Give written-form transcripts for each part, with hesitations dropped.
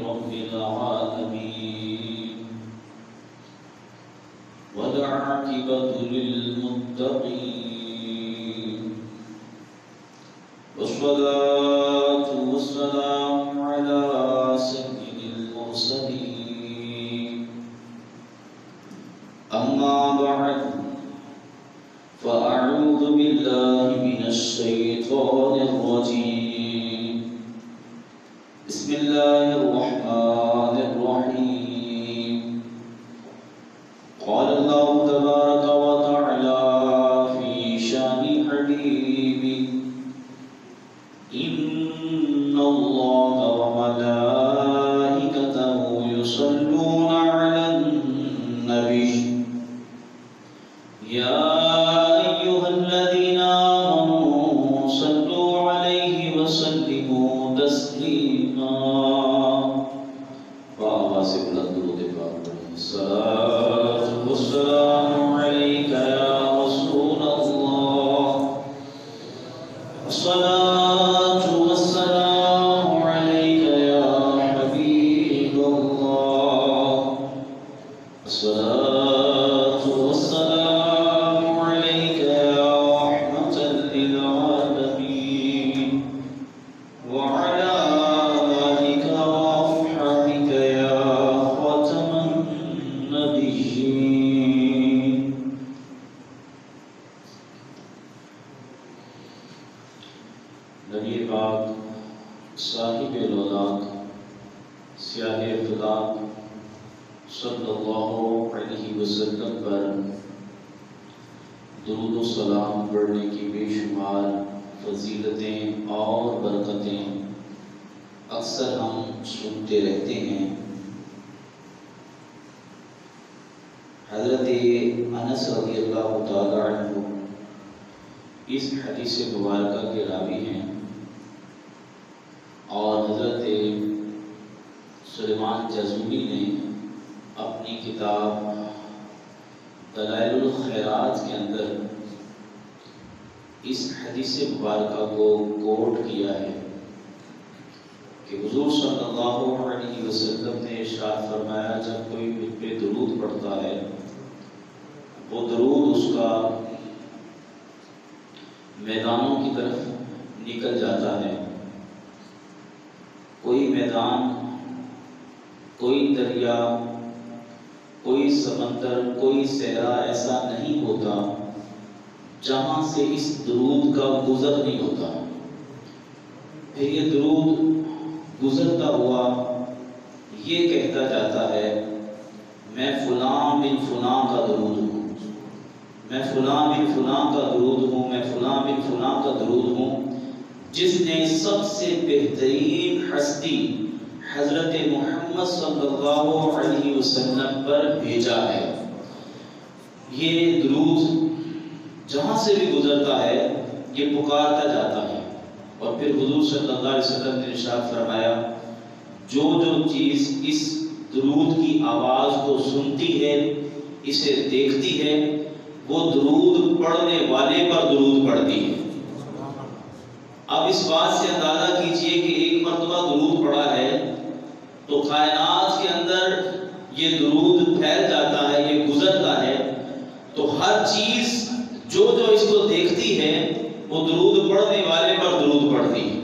رب العالمين والعاقبة للمتقين والصلاة والسلام على سيد المرسلين أما بعد فأعوذ بالله من الشيطان الرجيم بسم الله الرحمن الرحيم قال الله تبارك وتعالى في شان حبيبه إن الله وملائكته يصلون على النبي يا أيها الذين آمنوا صلوا عليه وسلموا تسليما وآواز بلند درود پاک پڑھیں الصلاة والسلام عليك يا رسول الله الصلاة والسلام عليك يا حبيب الله الصلاة والسلام عليك يا رحمة للعالمين وعلى آلك وأصحابك يا خاتم النبيين. نبی پاک صاحب الولاد سیاہ فلاک صلی اللہ علیہ وسلم پر درود و سلام پڑھنے کی بے شمار فضیلتیں اور برکتیں اکثر ہم سنتے رہتے ہیں. حضرت انس رضی اللہ تعالی عنہ اس حدیث مبارکہ کے راوی ہیں اور حضرت سلیمان جزوری نے اپنی کتاب دلائل الخیرات کے اندر اس حدیث مبارکہ کو کوٹ کیا ہے کہ حضور صلی اللہ علیہ وسلم نے ارشاد فرمایا جب کوئی مجھ پہ درود پڑھتا ہے وہ درود اس کا میدانوں کی طرف نکل جاتا ہے. کوئی میدان، کوئی دریا، کوئی سمندر، کوئی صحرا ایسا نہیں ہوتا جہاں سے اس درود کا گزر نہیں ہوتا. پھر یہ درود گزرتا ہوا یہ کہتا جاتا ہے میں فلاں بن فلاں کا درود ہوں، میں فلاں بن فلاں کا درود ہوں، میں فلاں بن فلاں کا درود ہوں جس نے سب سے بہترین ہستی حضرت محمد صلی اللہ علیہ وسلم پر بھیجا ہے. یہ درود جہاں سے بھی گزرتا ہے یہ پکارتا جاتا ہے. اور پھر حضور صلی اللہ علیہ وسلم نے ارشاد فرمایا جو چیز اس درود کی آواز کو سنتی ہے، اسے دیکھتی ہے، وہ درود پڑھنے والے پر درود پڑھتی ہے. اب اس بات سے اندازہ کیجئے کہ ایک مرتبہ درود پڑھا ہے تو کائنات کے اندر یہ درود پھیل جاتا ہے، یہ گزرتا ہے تو ہر چیز جو اس کو دیکھتی ہے وہ درود پڑھنے والے پر درود پڑھتی ہے.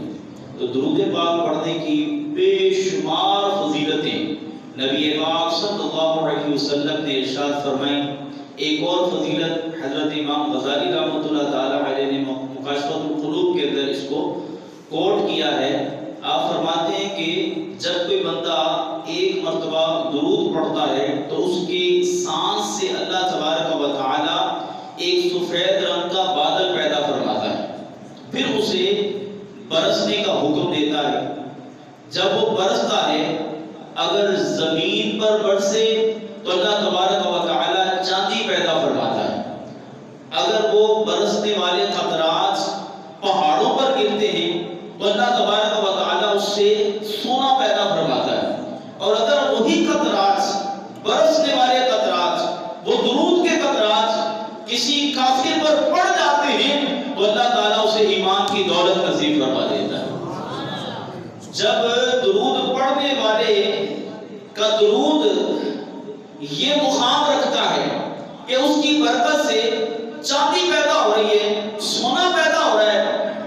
تو درود پاک پڑھنے کی بے شمار فضیلتیں نبی پاک صلی اللہ علیہ وسلم نے ارشاد فرمائی. ایک اور فضیلت حضرت امام غزالی رحمۃ اللہ تعالی علیہ نے مکاشفۃ القلوب کے اندر اس کو کوٹ کیا ہے. آپ فرماتے ہیں کہ جب کوئی بندہ ایک مرتبہ درود پڑھتا ہے تو اس کی سانس سے اللہ تبارک و تعالی ایک سفید رنگ کا بادل پیدا فرماتا ہے، پھر اسے برسنے کا حکم دیتا ہے. جب وہ برستا ہے اگر زمین پر برسے تو اللہ تبارک و تعالی چاندی پیدا فرماتا ہے. اگر وہ برسنے والے قطرات پہاڑوں پر گرتے ہیں تو اللہ تبارک و تعالی اس سے سونا پیدا فرماتا ہے. اور اگر وہی قطرات برسنے والے قطرات وہ درود کے قطرات کسی کافر پر پڑ جاتے ہیں تو اللہ تعالیٰ اسے ایمان کی دولت نصیب فرما دیتا ہے. جب درود پڑھنے والے والے کا درود یہ مقام رکھتا ہے کہ اس کی برکت سے چاندی پیدا ہو رہی ہے، سونا پیدا ہو رہا ہے،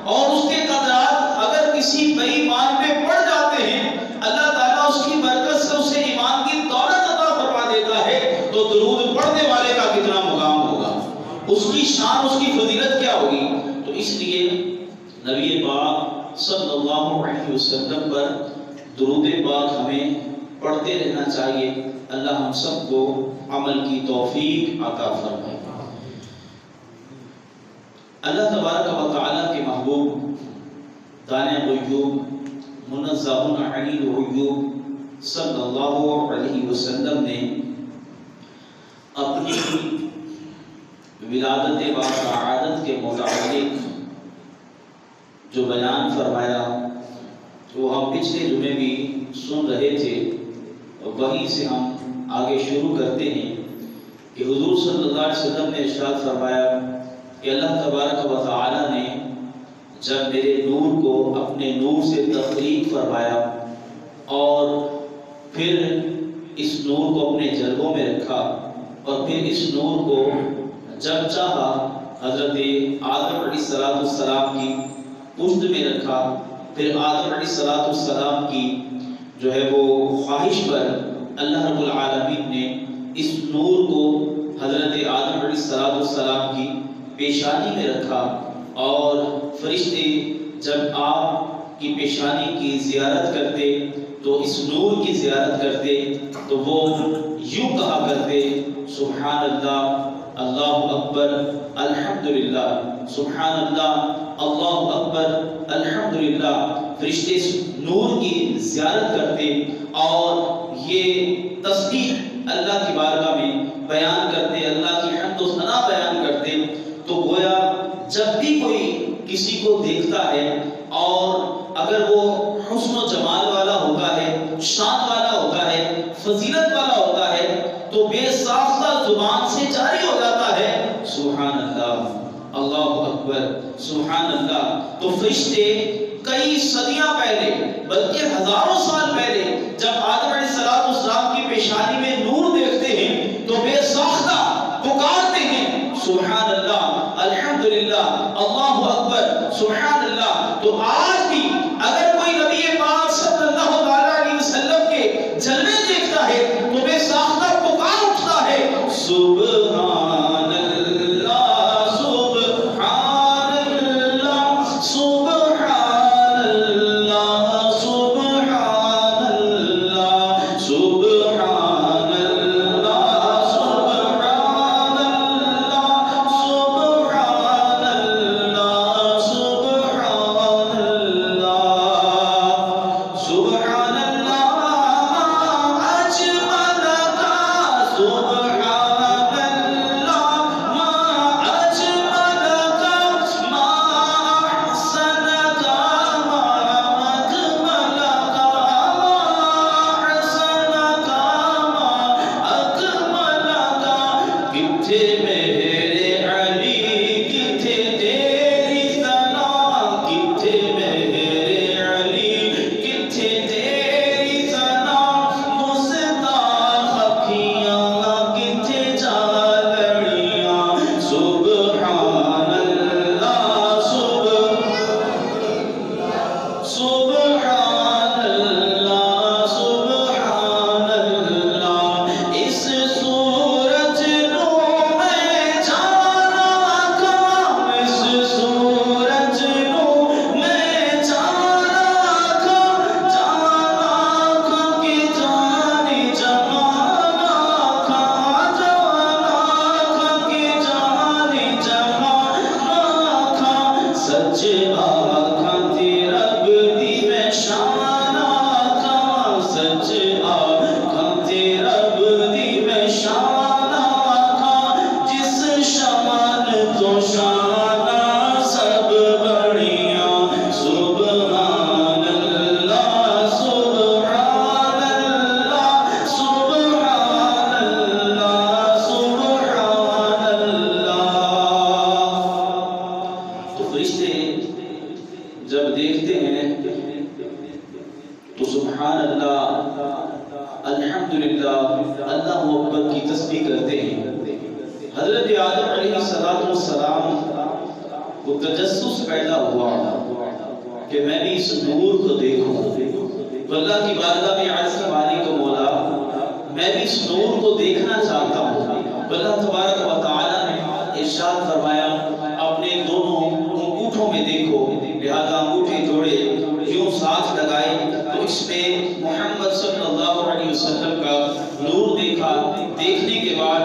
اور اس کے قطرات اگر کسی بے ایمان پہ پڑ جاتے ہیں اللہ تعالیٰ اس کی برکت سے اسے ایمان کی دولت عطا فرما دیتا ہے، تو درود پڑھنے والے کا کتنا مقام ہوگا، اس کی شان، اس کی فضیلت کیا ہوگی۔ تو اس لیے نبی پاک صلی اللہ علیہ وسلم پر درود پاک ہمیں پڑھتے رہنا چاہیے۔ اللہ ہم سب کو عمل کی توفیق عطا فرمائے۔ اللہ تبارک و تعالیٰ کے محبوب دانِ غیوب منزہ عن العیوب صلی اللہ علیہ وسلم نے اپنی ولادت و سعادت کے متعلق جو بیان فرمایا وہ ہم پچھلے جمعے بھی سن رہے تھے، اور وہیں سے ہم آگے شروع کرتے ہیں کہ حضور صلی اللہ علیہ وسلم نے ارشاد فرمایا کہ اللہ تبارک و تعالی نے جب میرے نور کو اپنے نور سے تخلیق فرمایا اور پھر اس نور کو اپنے جلووں میں رکھا، اور پھر اس نور کو جب چاہا حضرت آدم علیہ السلام کی پشت میں رکھا، پھر آدم علیہ السلام کی جو ہے وہ خواہش پر اللہ رب العالمین نے اس نور کو حضرت آدم علیہ السلام کی پیشانی میں رکھا، اور فرشتے جب آپ کی پیشانی کی زیارت کرتے تو اس نور کی زیارت کرتے تو وہ یوں کہا کرتے سبحان اللہ، اللہ اکبر، الحمدللہ، سبحان اللہ، اللہ اکبر، الحمدللہ۔ فرشتے اس نور کی زیارت کرتے اور یہ تسبیح اللہ کی بارگاہ میں بیان کرتے، اللہ کی حمد و ثنا بیان کرتے، تو گویا جب بھی کوئی کسی کو دیکھتا ہے اور اگر وہ حسن و جمال والا ہوتا ہے، شان والا ہوتا ہے، فضیلت والا ہوتا ہے، تو بے ساختہ زبان سے جاری ہو جاتا ہے سبحان اللہ، اللہ اکبر، سبحان اللہ۔ تو فرشتے کئی صدیاں پہلے بلکہ ہزاروں سال پہلے جب آدم علیہ السلام کی پیشانی میں نور دیکھتے ہیں تو بے ساختہ پکارتے ہیں سبحان اللہ، الحمدللہ، اللہ اکبر، سبحان اللہ۔ تو آج بھی اگر کوئی نبی پاک صلی اللہ علیہ وسلم کے جلوے دیکھتا ہے تو بے ساختہ پکار اٹھتا ہے سبحان اللہ، سبحان اللہ، سبحان اللہ، سبحان اللہ، سبحان اللہ، سبحان اللہ، سبحان اللہ، سبحان اللہ، سبحان اللہ، اجمل کا سبحان اللہ، ما اجمل کا، ما احسن کا، ما اکمل کا، ما احسن کا، ما اکمل کا۔ کتھے میرے علی، کتھے تیری ثنا، کتھے میرے علی، کتھے تیری ثنا، مصطفیٰ اکھیاں کتھے جا لڑیاں سبحان اللہ، سبحان اللہ، سبحان اللہ۔ اس سورج نو میں جانا کھا، اس سورج نو میں جانا کھا، جانا کھا کہ جانی جمانا کھا، جانا کھا کہ جانی جمانا کھا، سچ آکھاں تے رب دی میں شان آکھاں، سچ آکھاں تے رب دی میں شان آکھاں، جس شان تو شان سب بڑیاں سبحان اللہ، سبحان اللہ، سبحان اللہ، سبحان اللہ۔ تو فرشتے جب دیکھتے ہیں تو سبحان اللہ حضرت آدم علیہ السلام کو تجسس پیدا ہوا کہ میں بھی اس نور کو دیکھوں. تو اللہ کی بارگاہ میں عرض کی مالک و مولا میں بھی اس نور کو دیکھنا چاہتا ہوں. تو اللہ تبارک و تعالیٰ نے ارشاد فرمایا اپنے دونوں انگوٹھوں میں دیکھو. لہذا انگوٹھے جوڑے یوں ساتھ لگائے تو اس میں محمد صلی اللہ علیہ وسلم کا نور دیکھا. دیکھنے کے بعد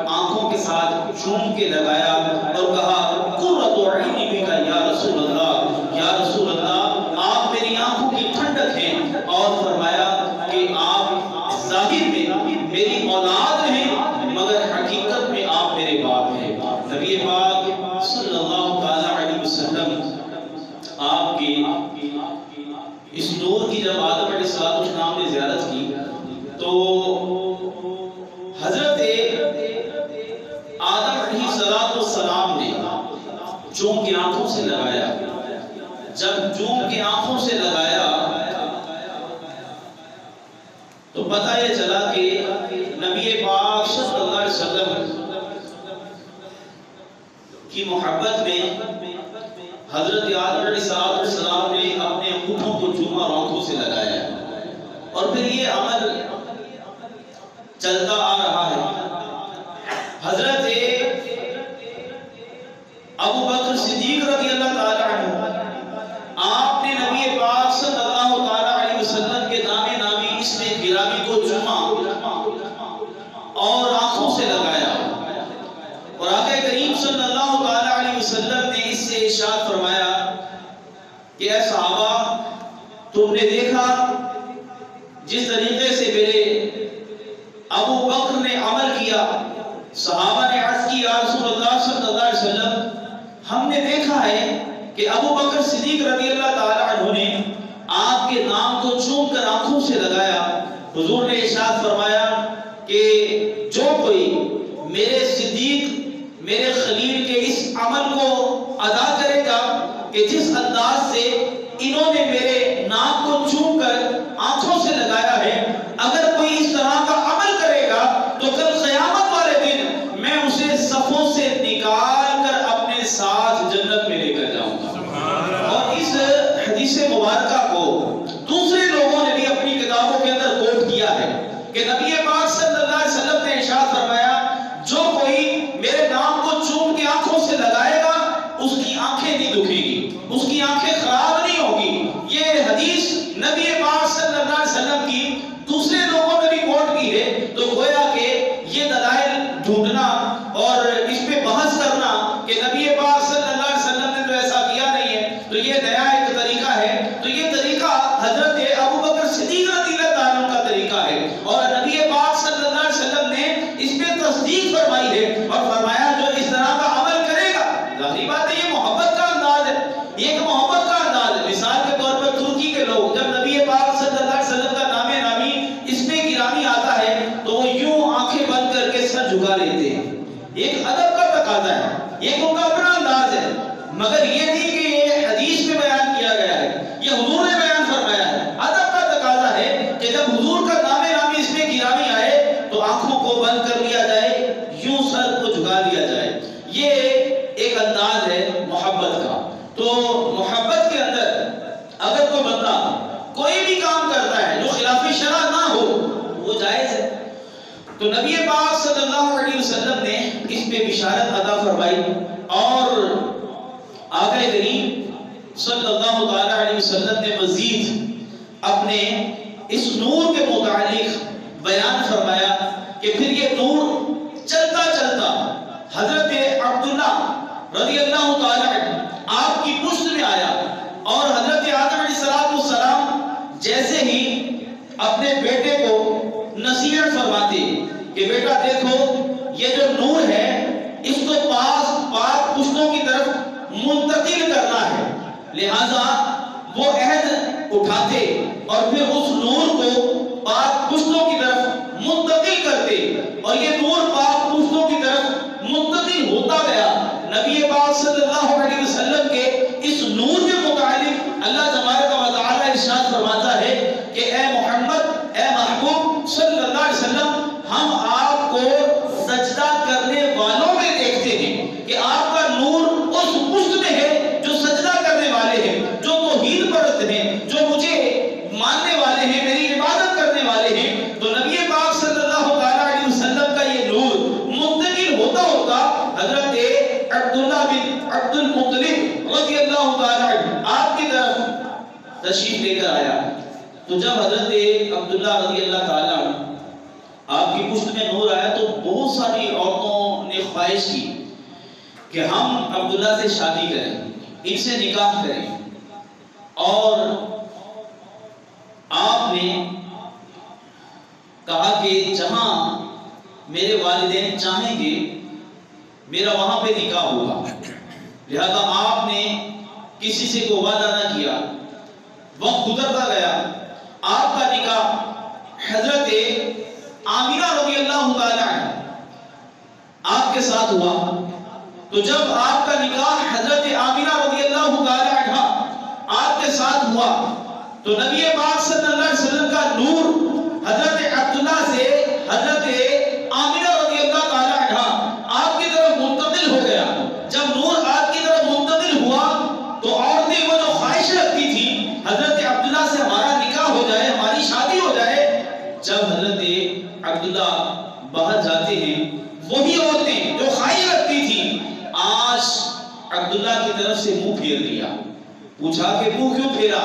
آنکھوں کے ساتھ چوم کے لگایا اور کہا قرۃ عینی بک یا رسول اللہ، یا رسول اللہ آپ میری آنکھوں کی ٹھنڈک ہیں. اور فرمایا کہ آپ ظاہر میں میری اولاد ہیں مگر حقیقت میں آپ میرے باپ ہیں. نبی پاک صلی اللہ تعالی علیہ وسلم آپ کی اس نور کی جب آدم علیہ السلام نے زیارت کی تو حضرت آدم علیہ السلام نے چوم کی آنکھوں سے لگایا. جب چوم کی آنکھوں سے لگایا تو پتہ یہ چلا کہ نبی پاک صلی اللہ علیہ وسلم کی محبت میں حضرت آدم علیہ السلام نے اپنے انگوٹھوں کو چوما اور آنکھوں سے لگایا. اور پھر یہ عمل چلتا آ رہا ہے. حضرت ابو بکر صدیق رضی اللہ تعالی عنہ آپ نے نبی پاک صلی اللہ تعالی علیہ وسلم کے نام نامی اس میں گرامی کو چوما اور آنکھوں سے لگایا. اور آقا کریم صلی اللہ تعالی علیہ وسلم نے اس سے ارشاد فرمایا کہ اے صحابہ تم نے دیکھا جس طریقے سے میرے ابو بکر نے عمل کیا. صحابہ نے عرض کی یا رسول اللہ صلی اللہ علیہ وسلم ہم نے دیکھا ہے کہ ابو بکر صدیق رضی اللہ تعالی عنہ نے آپ کے نام کو چوم کر آنکھوں سے لگایا. حضور نے ارشاد فرمایا کہ جو کوئی میرے صدیق میرے خلیل کے اس عمل کو ادا کرے گا کہ جس انداز سے انہوں نے میرے نام کو چوم کر آنکھوں سے لگایا ہے، اگر کوئی اس طرح کا عمل کرے گا تو کل قیامت والے دن میں اسے صفوں سے نکال کر اپنے ساتھ جنت میں لے کر جاؤں گا. اور اس حدیث مبارکہ کو دوسرے لوگوں نے بھی اپنی کتابوں کے اندر کوٹ کیا ہے کہ نبی پاک صلی اللہ علیہ وسلم نے ارشاد فرمایا جو کوئی میرے نام کو چوم کے آنکھوں سے لگائے گا اس کی آنکھیں نہیں دکھے گی، اس کی آنکھیں خراب نہیں ہوگی. یہ حدیث نبی پاک صلی اللہ علیہ وسلم کی دوسرے لوگوں نے بھی کوٹ کی ہے. تو گویا کہ یہ دلائل ڈھونڈنا اور اس پہ بحث کرنا کہ نبی پاک صلی اللہ علیہ وسلم نے تو ایسا کیا نہیں ہے تو یہ نیا ایک طریقہ ہے. تو یہ طریقہ حضرت ابو بکر صدیق رضی اللہ تعالیٰ عنہ کا طریقہ ہے اور نبی پاک صلی اللہ علیہ وسلم نے اس پہ تصدیق فرمائی ہے اور فرمایا جو اس طرح کا عمل کرے گا. ظاہری بات ہے یہ محبت کا انداز ہے، یہ ایک محبت کا انداز ہے. مثال کے طور پر ترکی کے لوگ جب نبی پاک صلی اللہ علیہ وسلم کا نام نامی اس میں گرامی آتا ہے تو وہ یوں آنکھیں بند کر کے سر جھکا لیتے ہیں. ایک ادب کا تقاضا ہے، ایک ان کا اپنا انداز ہے. مگر یہ نہیں کہ یہ حدیث میں بیان کیا گیا ہے، یہ حضور نے بیان فرمایا ہے. ادب کا تقاضا ہے کہ جب حضور کا نام نامی اس میں گرامی آئے تو آنکھوں کو بند کر لیا جائے، یوں سر کو جھکا لیا جائے. یہ ایک انداز ہے محبت کا. تو محبت کے اندر اگر کوئی بندہ کوئی بھی کام کرتا ہے جو خلاف شرع نہ ہو وہ جائز ہے. تو نبی پاک صلی اللہ علیہ وسلم نے اس پہ بشارت عطا فرمائی اور آقا کریم صلی اللہ تعالی علیہ وسلم نے مزید اپنے اس نور کے متعلق بیان فرمایا کہ پھر یہ نور چلتا چلتا حضرت عبداللہ رضی اللہ تعالی عنہ آپ کی پشت میں آیا اور حضرت آدم علیہ السلام جیسے ہی اپنے بیٹے کو نصیحت فرماتے کہ بیٹا دیکھو یہ جو نور ہے اس کو پاک پشتوں کی طرف منتقل کرنا ہے. لہذا وہ عہد اٹھاتے اور پھر اس نور کو پاک پشتوں کی طرف منتقل کرتے اور یہ نور پاک پشتوں کی طرف منتقل ہوتا گیا. نبی پاک صلی اللہ علیہ وسلم کے اس نور کے متعلق اللہ تبارک و تعالی ارشاد فرماتا ہے کہ اے محمد، اے محبوب صلی اللہ علیہ وسلم، ہم آپ کو سجدہ کرنے والوں میں لے کر آیا تو جب حضرت عبداللہ رضی اللہ تعالیٰ آپ کی پشت میں نور آیا تو بہت ساری عورتوں نے خواہش کی کہ ہم عبداللہ سے شادی کریں، ان سے نکاح کریں، اور آپ نے کہا کہ جہاں میرے والدین چاہیں گے میرا وہاں پہ نکاح ہوگا، لہذا آپ نے کسی سے کوئی وعدہ نہ کیا۔ وقت گزرتا گیا، آپ کا نکاح حضرت آمینہ رضی اللہ تعالی عنہ آپ کے ساتھ ہوا۔ تو جب آپ کا نکاح حضرت آمینہ رضی اللہ تعالی عنہ آپ کے ساتھ ہوا تو نبی پاک صلی اللہ علیہ وسلم کا نور حضرت عبداللہ سے حضرت آمینہ رضی اللہ تعالی عنہ آپ کی طرف منتقل ہو گیا۔ جب نور آپ کی طرف منتقل ہوا تو عورتیں وہ جو خواہش رکھتی تھی حضرت عبداللہ سے ہمارا نکاح ہو جائے، ہماری شادی ہو جائے، جب حضرت عبداللہ باہر جاتے ہیں وہی عورتیں جو خواہش رکھتی تھی آج عبداللہ کی طرف سے منہ پھیر دیا۔ پوچھا کہ منہ کیوں پھیرا،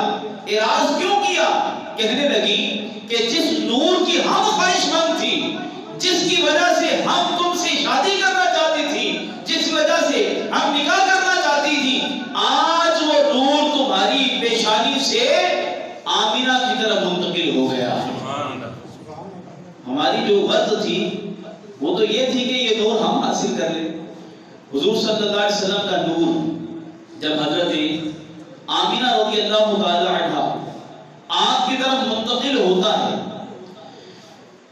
اعراض کیوں کیا؟ کہنے لگی کہ جس نور کی ہم خواہش مند تھی، جس کی وجہ سے ہم تم سے شادی کرنا چاہتی تھی، جس وجہ سے ہم نکاح کرنا چاہتی تھی، آج وہ نور تمہاری پیشانی سے آمینہ کی طرف منتقل ہو گیا۔ ہماری جو غرض تھی وہ تو یہ تھی کہ یہ نور ہم حاصل کر لیں۔ حضور صلی اللہ علیہ وسلم کا نور جب حضرت آمینہ رضی اللہ تعالی عنہ آپ کی طرف منتقل ہوتا ہے،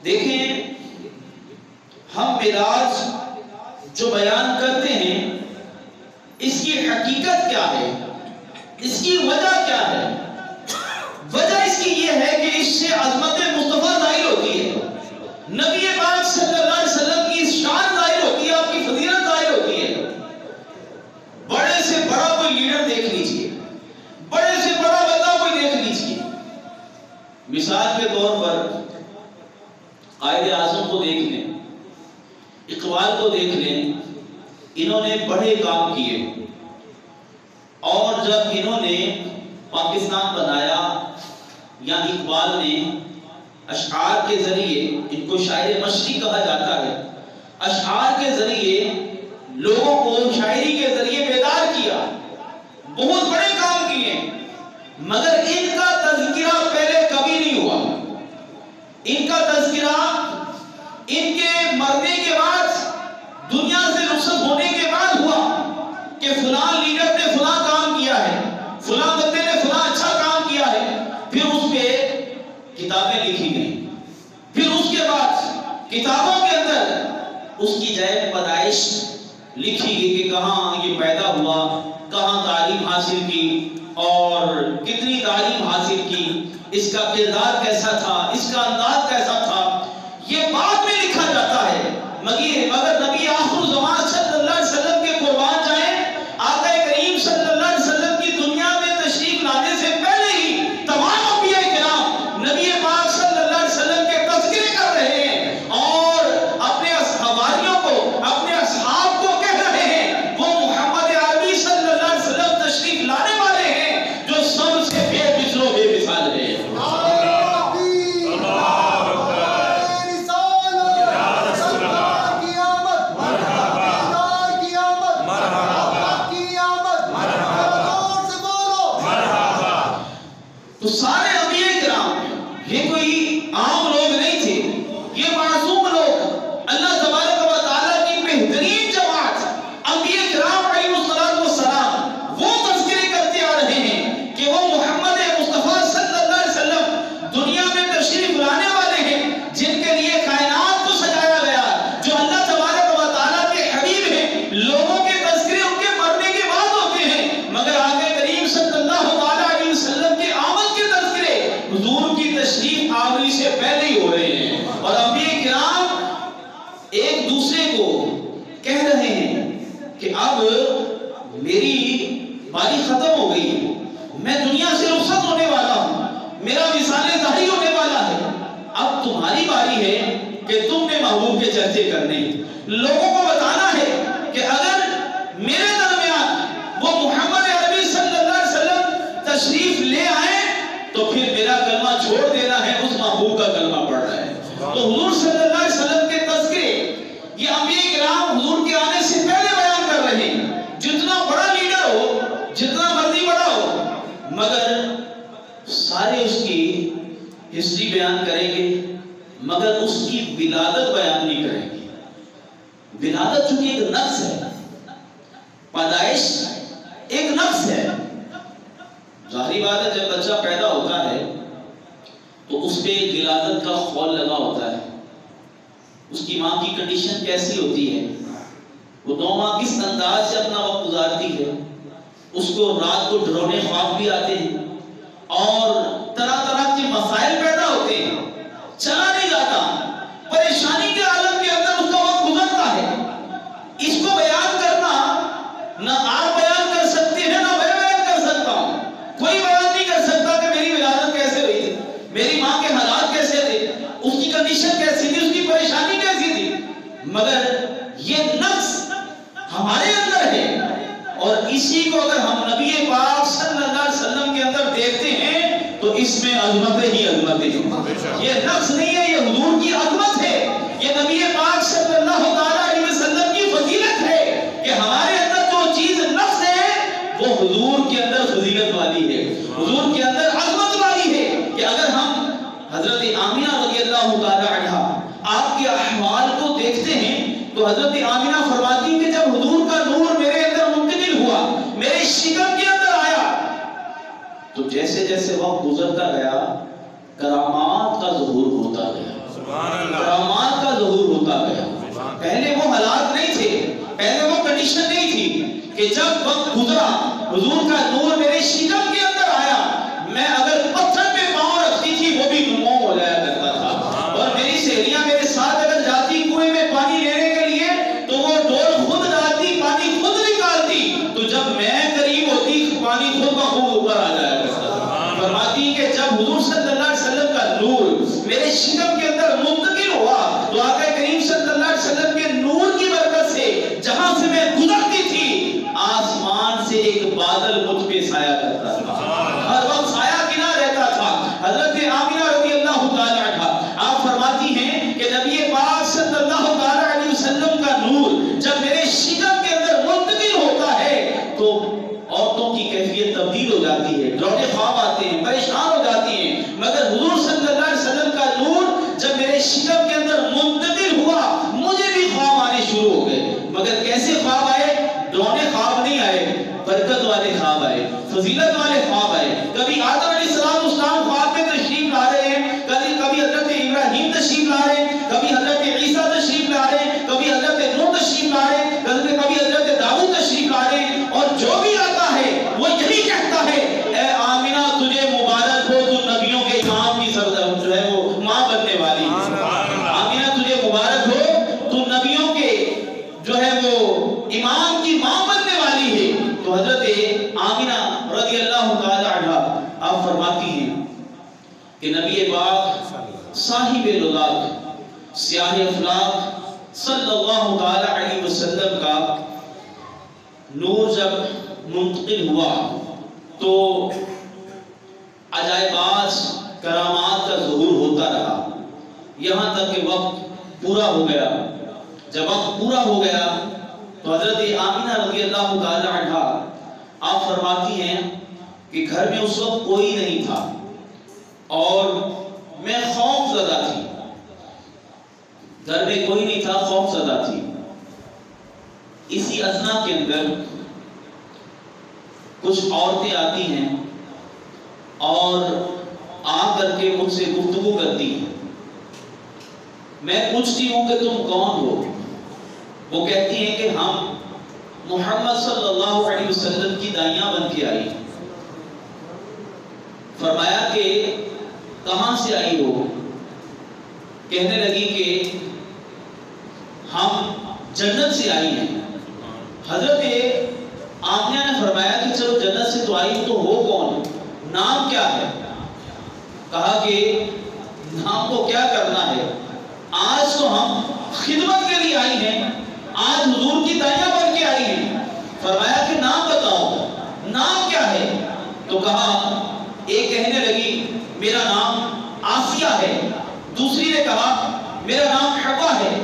دیکھیں ہم معراج جو بیان کرتے ہیں اس کی حقیقت کیا ہے، اس کی وجہ کیا ہے؟ وجہ اس کی یہ ہے کہ اس سے عظمت مصطفیٰ ظاہر ہوتی ہے، نبی پاک صلی اللہ علیہ وسلم کی شان ظاہر ہوتی ہے، آپ کی فضیلت ظاہر ہوتی ہے۔ بڑے سے بڑا کوئی لیڈر دیکھ لیجئے، بڑے سے بڑا بندہ کوئی دیکھ لیجئے، مثال کے طور پر قائد اعظم کو دیکھ لیں، اقبال کو دیکھ لیں، انہوں نے بڑے کام کیے، اور جب انہوں نے پاکستان بنایا یا اقبال نے اشعار کے ذریعے، ان کو شاعر مشرق کہا جاتا ہے، اشعار کے ذریعے لوگوں کو شاعری کے ذریعے بیدار کیا، بہت بڑے کام کیے، مگر ان کا تذکرہ پہلے کبھی نہیں ہوا۔ ان کا تذکرہ ان کے مرنے کے بعد، دنیا سے رخصت ہونے کے بعد ہوا کہ فلاں لیڈر نے فلاں کام کیا ہے، فلاں بندے نے فلاں اچھا کام کیا ہے، پھر اس پہ کتابیں لکھی گئی، پھر اس کے بعد کتابوں کے اندر اس کی جائے پیدائش لکھی گئی کہ کہاں یہ پیدا ہوا، کہاں تعلیم حاصل کی اور کتنی تعلیم حاصل کی، اس کا کردار کیسا تھا، اس کا انداز کیسا تھا، یہ بعد میں لکھا جاتا ہے۔ مگر نبی آخر زمان صلی اللہ علیہ وسلم کے قربان جائیں، آقا کریم صلی اللہ علیہ وسلم کی دنیا میں تشریف لانے سے پہلے ہی تمام انبیاء کرام نبی پاک صلی اللہ علیہ وسلم کے تذکرے کر رہے ہیں اور اپنے حواریوں کو، اپنے اصحاب کو کہہ رہے ہیں وہ محمد عربی صلی اللہ علیہ وسلم تشریف لانے والے ہیں جو سب سے بے مثل و بے مثال ہے۔ تو سارے انبیاء کرام یہ کوئی عام لوگ نہیں تھے، یہ معصوم لوگ، اللہ تبارک و تعالیٰ کی بہترین جماعت انبیاء کرام علیہ السلام وہ تذکرے کرتے آ رہے ہیں کہ وہ محمد مصطفیٰ صلی اللہ علیہ وسلم دنیا میں تشریف لانے والے ہیں، جن کے لیے کائنات کو سجایا گیا، جو اللہ تبارک و تعالیٰ کے حبیب ہیں۔ لوگوں کے تذکرے ان کے مرنے کے بعد ہوتے ہیں، مگر آقا کریم صلی اللہ علیہ وسلم کے آمد کے تذکرے حضور کی تشریف آوری سے پہلے ہی ہو رہے ہیں، اور انبیاء کرام ایک دوسرے کو کہہ رہے ہیں کہ اب میری باری ختم ہو گئی ہے، میں دنیا سے رخصت ہونے والا ہوں، میرا وصال ظاہر ہونے والا ہے، اب تمہاری باری ہے کہ تم نے محبوب کے چرچے کرنے، لوگوں کو بتانا ہے کہ اگر میرے درمیان وہ محمد عربی صلی اللہ علیہ وسلم تشریف لے آئیں تو تو حضور صلی اللہ علیہ وسلم کے تذکرے یہ انبیاء کرام حضور کے آنے سے پہلے بیان کر رہے ہیں. جتنا بڑا لیڈر ہو، جتنا مرضی بڑا ہو، مگر سارے اس کی ہسٹری بیان کریں گے، مگر اس کی ولادت بیان نہیں کریں گے. ولادت چونکہ ایک نفس ہے، پیدائش ایک نفس ہے. ظاہری بات ہے جب بچہ پیدا ہوتا ہے تو اس پہ ولادت کا خول لگا ہوتا ہے. اس کی ماں کی کنڈیشن کیسی ہوتی ہے، وہ 9 ماہ کس انداز سے اپنا وقت گزارتی ہے. اس کو رات کو ڈرونے خواب بھی آتے ہیں اور طرح طرح کے مسائل پیدا ہوتے ہیں. چلا نہیں جاتا، پریشانی کے عالم کے اندر اس کا وقت گزرتا ہے. اس کو بیان کرنا نہ آپ بیان کر سکتے ہیں نہ میں بیان کر سکتا ہوں. کوئی بیان نہیں کر سکتا کہ میری ولادت کیسے ہوئی تھی، میری ماں کے حالات کیسے تھے، اس کی کنڈیشن کیسی تھی، اس کی پریشانی کیسی تھی. مگر یہ نفس ہمارے اندر ہے اور اسی کو اگر ہم نبی پاک صلی اللہ علیہ وسلم کے اندر دیکھتے ہیں تو اس میں عظمت ہی عظمت ہے. یہ نفس نہیں ہے، یہ حضور کی عظمت ہے. یہ نبی پاک صلی اللہ علیہ وسلم کی فضیلت ہے کہ ہمارے اندر جو چیز نفس ہے وہ حضور کے اندر فضیلت والی ہے، حضور کے اندر عظمت والی ہے. کہ اگر ہم حضرت آمینہ رضی اللہ تعالی عنہا آپ کے احوال کو دیکھتے ہیں تو حضرت آمینہ فرماتی ہیں کہ جب حضور کا نور میرے اندر منتقل ہوا، میرے شکم کے اندر آیا، تو جیسے جیسے وقت گزرتا گیا کرامات کا ظہور ہوتا گیا، کرامات کا ظہور ہوتا گیا. پہلے وہ حالات نہیں تھے، پہلے وہ کنڈیشن نہیں تھی کہ جب وقت گزرا حضور کا نور میرے شکم کے اندر آیا، میں اگر پتھر پہ پاؤں رکھتی تھی وہ بھی نمو ہو جایا کرتا تھا. اور میری سہیلیاں میرے ساتھ اگر جاتی کنویں میں پانی لینے کے لیے تو وہ ڈول خود ڈالتی، پانی خود نکالتی، تو جب میں قریب ہوتی پانی خود بخود اوپر آ جایا کرتا تھا. فرماتی کہ جب حضور صلی اللہ علیہ وسلم کا نور میرے شکم کے اندر منتقل ہوا تو آقا کریم صلی اللہ علیہ وسلم کے نور کی برکت سے جہاں سے میں گزرتی تھی آسمان سے ایک بادل مجھ پہ سایہ کرتا تھا، ہر وقت سایہ گنا رہتا تھا. حضرت آمینہ رضی اللہ تعالی عنہا آپ فرماتی ہیں کہ نبی پاک صلی اللہ تعالی علیہ وسلم کا نور جب میرے شکم کے اندر منتقل ہوتا ہے تو عورتوں کی کیفیت تبدیل ہو جاتی ہے، ڈرونے خواب آتے ہیں، پریشان ہو جاتی ہیں. مگر حضور صلی اللہ علیہ وسلم کا نور جب میرے شکم کے اندر منتقل ہوا مجھے بھی خواب آنے شروع ہو گئے. مگر کیسے خواب آئے؟ ڈرونے خواب نہیں آئے، برکت والے خواب آئے، فضیلت والے خواب آئے. کبھی آدم علیہ السلام خواب میں تشریف لا رہے ہیں، کبھی حضرت ابراہیم تشریف لا رہے ہیں، کبھی حضرت عیسیٰ تشریف لا رہے ہیں، کبھی حضرت نوح تشریف لا رہے ہیں، کبھی حضرت داؤد تشریف لا رہے ہیں. اور جو بھی آتا ہے وہ یہی کہتا ہے اے آمینہ تجھے مبارک ہو، تو نبیوں کے امام کی سردار جو ہے وہ ماں بننے والی ہے. آمینہ تجھے مبارک ہو، تو نبیوں کے جو ہے وہ امام کی ماں بننے والی ہے. تو حضرت آمینہ رضی اللہ تعالی عنہا آپ فرماتی ہیں کہ نبی پاک صاحب لغات سیاہ افلاک صلی اللہ تعالی علیہ وسلم کا نور جب منتقل ہوا تو عجائبات کرامات کا ظہور ہوتا رہا یہاں تک کہ وقت پورا ہو گیا. جب وقت پورا ہو گیا تو حضرت آمینہ رضی اللہ تعالی عنہا آپ فرماتی ہیں کہ گھر میں اس وقت کوئی نہیں تھا اور میں خوف زدہ تھی. گھر میں کوئی نہیں تھا، خوف زدہ تھی. اسی اثنا کے اندر کچھ عورتیں آتی ہیں اور آ کر کے مجھ سے گفتگو کرتی ہیں. میں پوچھتی ہوں کہ تم کون ہو؟ وہ کہتی ہیں کہ ہم محمد صلی اللہ علیہ وسلم کی دائیاں بن کے آئی. فرمایا کہ کہاں سے آئی ہو؟ کہنے لگی کہ ہم جنت سے آئی ہیں. حضرت آمینہ نے فرمایا کہ چلو جنت سے تو آئی تو ہو کون؟ نام کیا ہے؟ کہا کہ نام کو کیا کرنا ہے، آج تو ہم خدمت کے لیے آئی ہیں، آج حضور کی دائیاں بن کے آئی ہیں. فرمایا کہ نام بتاؤ، نام کیا ہے؟ تو کہا ایک کہنے لگی میرا نام آسیہ ہے، دوسری نے کہا میرا نام حوا ہے،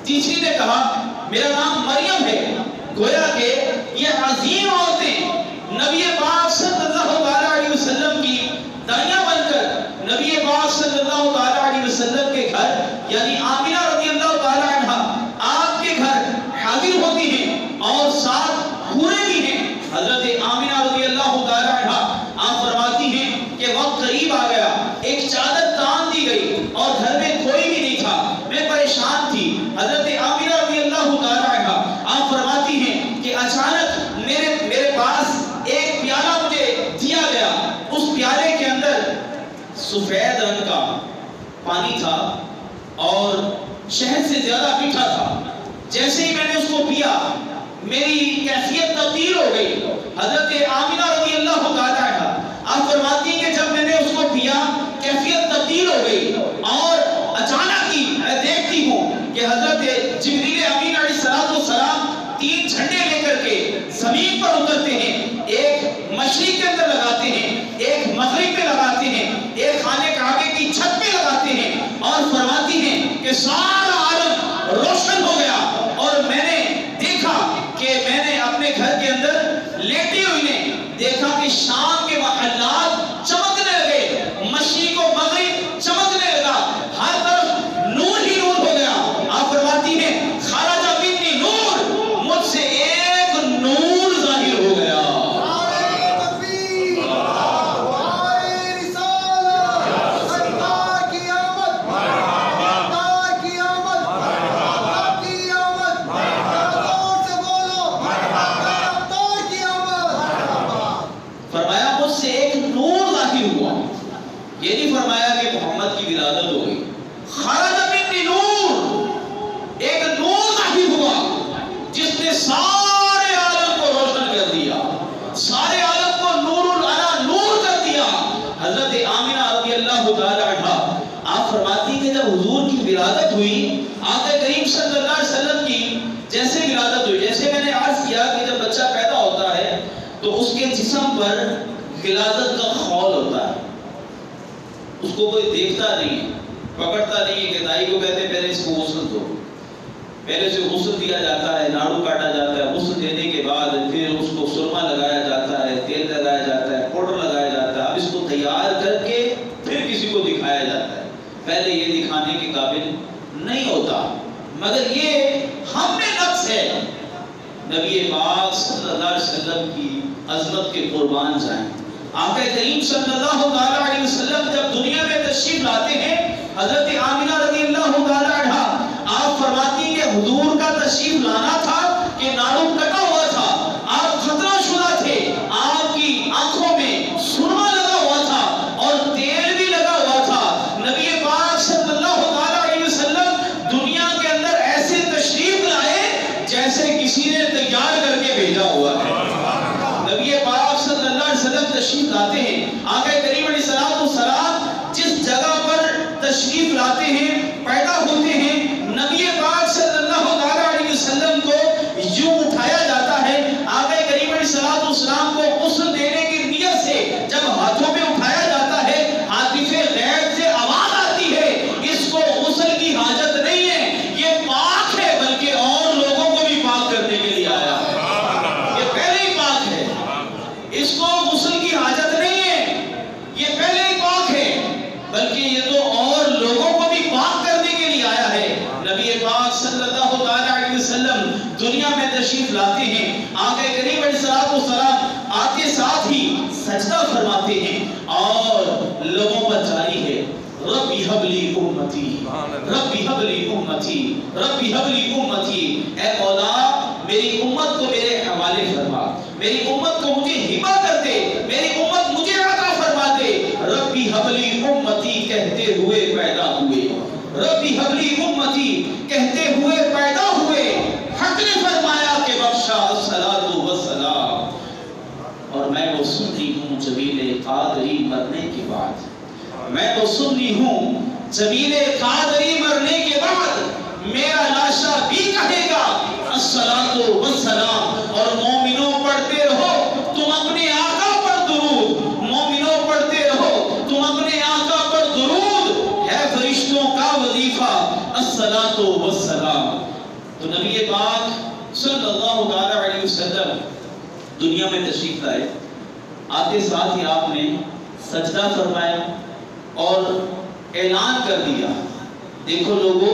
تیسری نے کہا میرا نام مریم ہے۔ گویا کہ یہ عظیم عورتیں نبی پاک صلی اللہ علیہ وسلم کی دائیاں بن کر نبی پاک صلی اللہ علیہ وسلم کے گھر یعنی آمینہ رضی اللہ تعالی عنہ آپ کے گھر حاضر ہوتی ہیں، اور ساتھ حوریں بھی ہیں۔ حضرت آمینہ رضی اللہ تعالی عنہ آپ فرماتی ہیں کہ وقت قریب آ گیا، ایک چادر تان دی گئی اور گھر میں کوئی بھی نہیں تھا، میں پریشان تھی۔ حضرت آمینہ رضی اللہ تعالی عنہ آپ فرماتی ہیں کہ اچانک میرے پاس ایک پیالہ مجھے دیا گیا، اس پیالے کے اندر سفید رنگ کا پانی تھا اور شہد سے زیادہ میٹھا تھا۔ جیسے ہی میں نے اس کو پیا میری کیفیت تبدیل ہو گئی۔ حضرت آمینہ رضی اللہ تعالی عنہ آپ فرماتی ہیں کہ جب میں نے اس کو پیا کیفیت تبدیل ہو گئی، اور اچانک ہی میں دیکھتی ہوں کہ حضرت جبریل امین علیہ السلام 3 جھنڈے لے کر کے زمین پر اترتے ہیں، ایک مشرق کے اندر لگاتے ہیں، ایک مغرب میں لگاتے ہیں، ایک خانے کعبے کی چھت پہ لگاتے ہیں، اور فرماتی ہیں کہ سارا عالم روشن ہو گیا، اور میں نے دیکھا کہ میں نے اپنے گھر کے اندر لیٹی ہوئی نے دیکھا کہ شام کے محلات چمکنے لگے، مشرق و مغرب چمکنے لگا، ہر طرف نور ہی نور ہو گیا۔ آپ فرماتی ہیں خرج منی نور، مجھ سے ایک نور ظاہر ہو گیا۔ یہ نہیں فرمایا کہ محمد کی ولادت ہو گئی، خرج منی نور، ایک نور ظاہر ہوا جس نے سارے عالم کو روشن کر دیا، سارے عالم کو نور علی نور کر دیا۔ حضرت آمینہ رضی اللہ تعالی عنہ آپ فرماتی کہ جب حضور کی ولادت ہوئی، آقا کریم صلی اللہ علیہ وسلم کی جیسے ولادت ہوئی، جیسے میں نے عرض کیا کہ جب بچہ پیدا ہوتا ہے تو اس کے جسم پر ولادت کا خول ہوتا ہے، اس کو کوئی دیکھتا نہیں ہے، پکڑتا نہیں ہے، کہ دائی کو کہتے ہیں پہلے اس کو غسل دو، پہلے سے غسل دیا جاتا ہے، ناڑو کاٹا جاتا ہے، غسل دینے کے بعد پھر اس کو سرما لگایا جاتا ہے، تیل لگایا جاتا ہے، پاؤڈر لگایا جاتا ہے، اب اس کو تیار کر کے پھر کسی کو دکھایا جاتا ہے۔ پہلے یہ دکھانے کے قابل نہیں ہوتا، مگر یہ ہم میں نقص ہے۔ نبی پاک صلی اللہ علیہ وسلم کی عظمت کے قربان جائیں۔ آقا کریم صلی اللہ علیہ وسلم جب دنیا میں تشریف لاتے ہیں، حضرت آمینہ رضی اللہ تعالی عنہ آپ فرماتی ہیں کہ حضور کا تشریف لانا تھا کہ ناڑو کٹا ہوا تھا، آپ خطرہ شدہ تھے، آپ کی آنکھوں میں سرما لگا ہوا تھا اور تیل بھی لگا ہوا تھا۔ نبی پاک صلی اللہ علیہ وسلم دنیا کے اندر ایسے تشریف لائے جیسے کسی نے تیار کر کے بھیجا ہوا ہے۔ نبی پاک صلی اللہ علیہ وسلم تشریف لاتے ہیں، آقا کریم علیہ السلام جس جگہ پر تشریف لاتے ہیں، پیدا ہوتے ہیں، نبی پاک صلی اللہ علیہ وسلم کو یوں اٹھایا جاتا ہے۔ آقا کریم علیہ السلام کو غسل دینے کی نیت سے جب ہاتھوں میں اٹھایا جاتا ہے، عاطف غیب سے آواز آتی ہے اس کو غسل کی حاجت نہیں ہے، یہ پاک ہے، بلکہ اور لوگوں کو بھی پاک کرنے کے لیے آیا ہے، یہ پہلے ہی پاک ہے، اس کو غسل کی حاجت نہیں ہے، یہ پہلے ہی پاک ہے، بلکہ یہ تو اور لوگوں کو بھی پاک کرنے کے لیے آیا ہے۔ نبی پاک صلی اللہ علیہ وسلم دنیا میں تشریف لاتے ہیں، آقا کریم علیہ السلام آتے ساتھ ہی سجدہ فرماتے ہیں اور لوگوں پر جاری ہے ربی حبلی امتی، ربی حبلی امتی، ربی حبلی امتی، اے مولا میری امت کو میرے حوالے فرما، میری امت کو مجھے ہبہ کر دے، میری امت مجھے عطا فرما دے۔ ربی حبلی امتی کہتے ہوئے پیدا ہوئے، ربی حبلی امتی کہتے ہوئے پیدا ہوئے، حق نے فرمایا کہ بخشا الصلاۃ والسلام، اور میں وہ سنی ہوں جمیل قادری مرنے کے بعد، میں وہ سنی ہوں جمیل قادری مرنے کے بعد میرا لاشا بھی کہے گا الصلاۃ والسلام، اور مومنوں پڑھتے رہو تم اپنے آقا پر درود، مومنوں پڑھتے رہو تم اپنے آقا پر درود، ہے فرشتوں کا الصلاۃ والسلام. تو نبی پاک صلی اللہ علیہ وسلم دنیا میں تشریف لائے. آتے ساتھ ہی آپ نے سجدہ فرمایا اور اعلان کر دیا، دیکھو لوگو